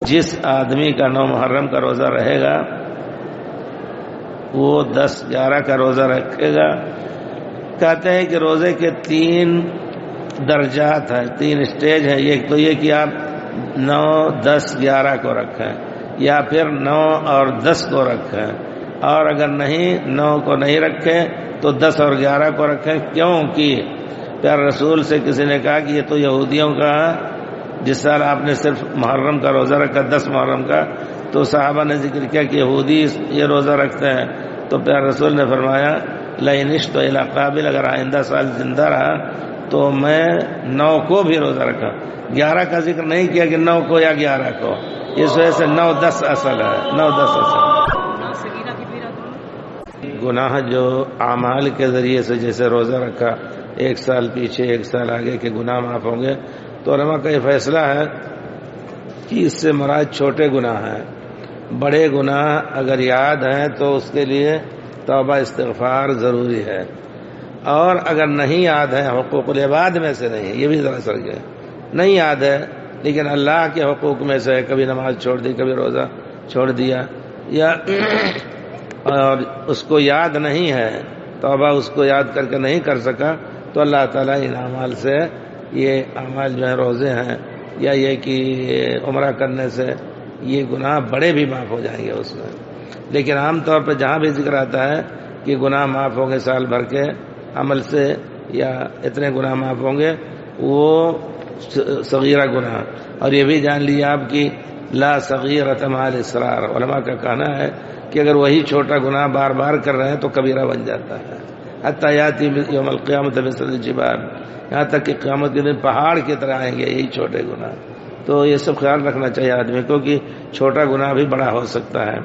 جس آدمی کا 9 محرم کا روزہ رہے گا وہ 10-11 کا روزہ رکھے گا. کہتے ہیں کہ روزے کے 3 درجات ہیں، 3 اسٹیج ہیں. ایک تو یہ کہ آپ 9, 10, 11 کو رکھیں، یا پھر 9 اور 10 کو رکھیں، اور اگر نہیں 9 کو نہیں رکھیں تو 10 اور 11 کو رکھیں. کیونکہ پیارے رسول سے کسی نے کہا کہ یہ تو یہودیوں کا جس سال آپ نے صرف محرم کا روزہ رکھا 10 محرم کا، تو صحابہ نے ذکر کیا کہ یہودی یہ روزہ رکھتے ہیں. تو پیارے رسول نے فرمایا لئن عشت الی قابل، اگر آئندہ سال زندہ رہا تو میں 9 کو بھی روزہ رکھا. 11 کا ذکر نہیں کیا کہ 9 کو یا 11 کو، اس وجہ سے 9, 10 اصل ہے. 9, 10 اصل ہے. گناہ جو اعمال کے ذریعے سے جیسے روزہ رکھا 1 سال پیچھے 1 سال آگے کے گناہ معاف ہوں گے، تو علماء کا یہ فیصلہ ہے کہ اس سے مراد چھوٹے گناہ ہیں. بڑے گناہ اگر یاد ہیں تو اس کے لیے توبہ استغفار ضروری ہے، اور اگر نہیں یاد ہے حقوق العباد میں سے نہیں، یہ بھی ذرا سر گئے، نہیں یاد ہے لیکن اللہ کے حقوق میں سے کبھی نماز چھوڑ دی، کبھی روزہ چھوڑ دیا، یا اور اس کو یاد نہیں ہے، توبہ اس کو یاد کر کے نہیں کر سکا، تو اللہ تعالیٰ ان اعمال سے، یہ اعمال جو ہیں روزے ہیں یا یہ کہ عمرہ کرنے سے، یہ گناہ بڑے بھی معاف ہو جائیں گے اس میں. لیکن عام طور پہ جہاں بھی ذکر آتا ہے کہ گناہ معاف ہوں گے سال بھر کے عمل سے، یا اتنے گناہ معاف ہوں گے، وہ صغیرہ گناہ. اور یہ بھی جان لیجیے آپ کی لا صغیرۃ مع الاصرار، علماء کا کہنا ہے کہ اگر وہی چھوٹا گناہ بار بار کر رہے ہیں تو کبیرہ بن جاتا ہے. حتی یاتی یوم القیامت مثل الجبال، یہاں تک کہ قیامت کے دن پہاڑ کی طرح آئیں گے یہی چھوٹے گناہ. تو یہ سب خیال رکھنا چاہیے آدمی کو کہ چھوٹا گناہ بھی بڑا ہو سکتا ہے.